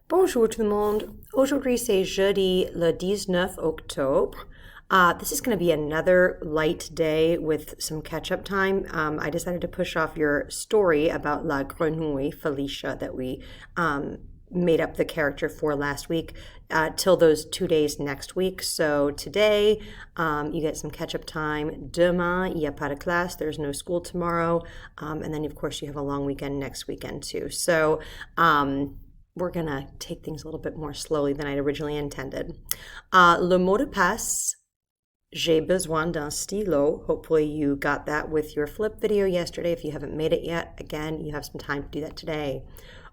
Bonjour tout le monde. Aujourd'hui, c'est jeudi le 19 octobre. This is going to be another light day with some catch-up time. I decided to push off your story about La Grenouille, Felicia, that we made up the character for last week till those 2 days next week. So today, you get some catch-up time. Demain, il n'y a pas de classe. There's no school tomorrow. And then, of course, you have a long weekend next weekend, too. So we're going to take things a little bit more slowly than I'd originally intended. Le mot de passe, j'ai besoin d'un stylo. Hopefully you got that with your flip video yesterday. If you haven't made it yet, again, you have some time to do that today.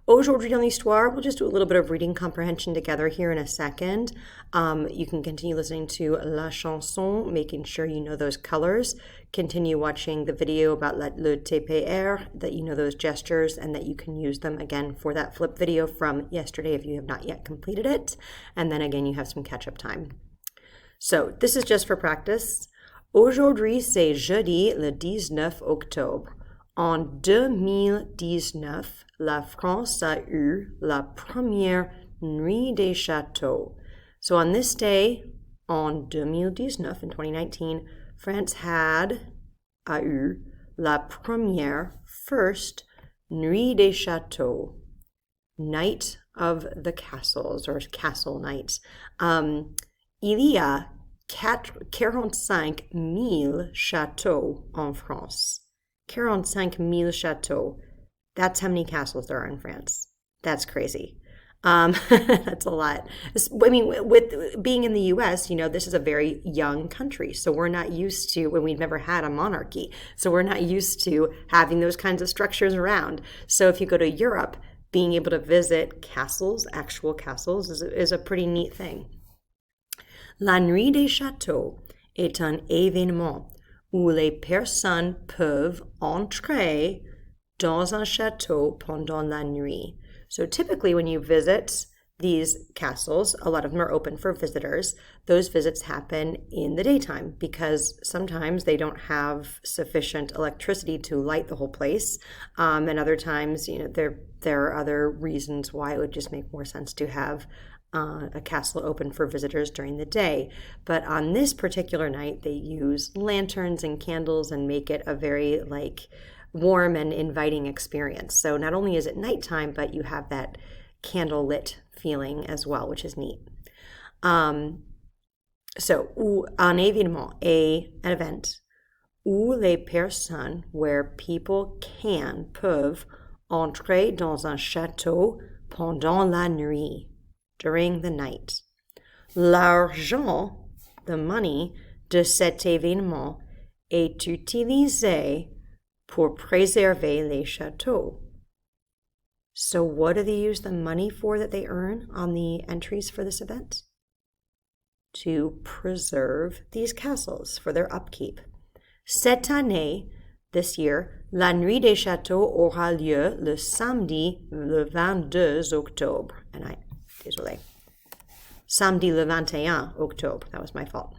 Aujourd'hui dans l'histoire, we'll just do a little bit of reading comprehension together here in a second. You can continue listening to La Chanson, making sure you know those colors. Continue watching the video about le TPR, that you know those gestures and that you can use them again for that flip video from yesterday if you have not yet completed it. And then again, you have some catch-up time. So this is just for practice. Aujourd'hui, c'est jeudi le 19 octobre. En 2019, la France a eu la première nuit des châteaux. So on this day, en 2019, in 2019, France a eu la première, first, nuit des châteaux, night of the castles, or castle night. Il y a 45 000 châteaux en France. 45 000 châteaux. That's how many castles there are in France. That's crazy. That's a lot. I mean, with being in the U.S., you know, this is a very young country. So we're not used to, when we've never had a monarchy. So we're not used to having those kinds of structures around. So if you go to Europe, being able to visit castles, actual castles, is a pretty neat thing. La nuit des châteaux est un événement où les personnes peuvent entrer dans un château pendant la nuit. So typically when you visit these castles, a lot of them are open for visitors. Those visits happen in the daytime because sometimes they don't have sufficient electricity to light the whole place. And other times, you know, there are other reasons why it would just make more sense to have a castle open for visitors during the day. But on this particular night, they use lanterns and candles and make it a very warm and inviting experience. So not only is it nighttime, but you have that candle-lit feeling as well, which is neat. So, un événement, an event, où les personnes, where people peuvent entrer dans un château pendant la nuit, during the night. L'argent, the money, de cet événement est utilisé pour préserver les châteaux. So what do they use the money for that they earn on the entries for this event? To preserve these castles for their upkeep. Cette année, this year, la nuit des châteaux aura lieu le samedi le 22 octobre. Désolé. Samedi le 21 octobre. That was my fault.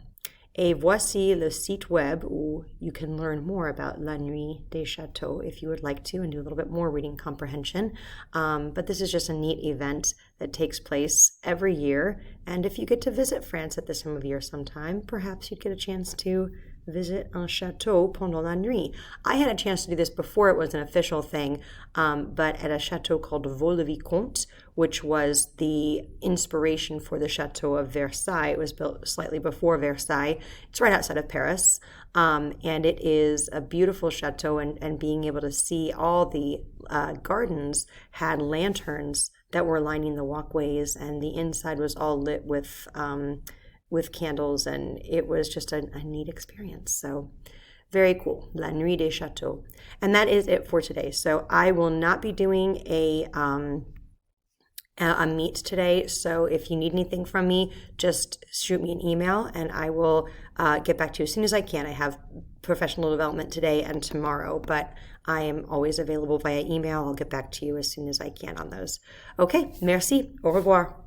Et voici le site web où you can learn more about La Nuit des Châteaux if you would like to and do a little bit more reading comprehension. But this is just a neat event that takes place every year. And if you get to visit France at this time of year sometime, perhaps you'd get a chance to visit un château pendant la nuit. I had a chance to do this before it was an official thing, but at a château called Vaux-le-Vicomte, which was the inspiration for the Château of Versailles. It was built slightly before Versailles. It's right outside of Paris, and it is a beautiful chateau, and being able to see all the gardens had lanterns that were lining the walkways, and the inside was all lit with candles, and it was just a neat experience. So very cool. La Nuit des Châteaux. And that is it for today. So I will not be doing a meet today. So if you need anything from me, just shoot me an email and I will get back to you as soon as I can. I have professional development today and tomorrow, but I am always available via email. I'll get back to you as soon as I can on those. Okay, merci. Au revoir.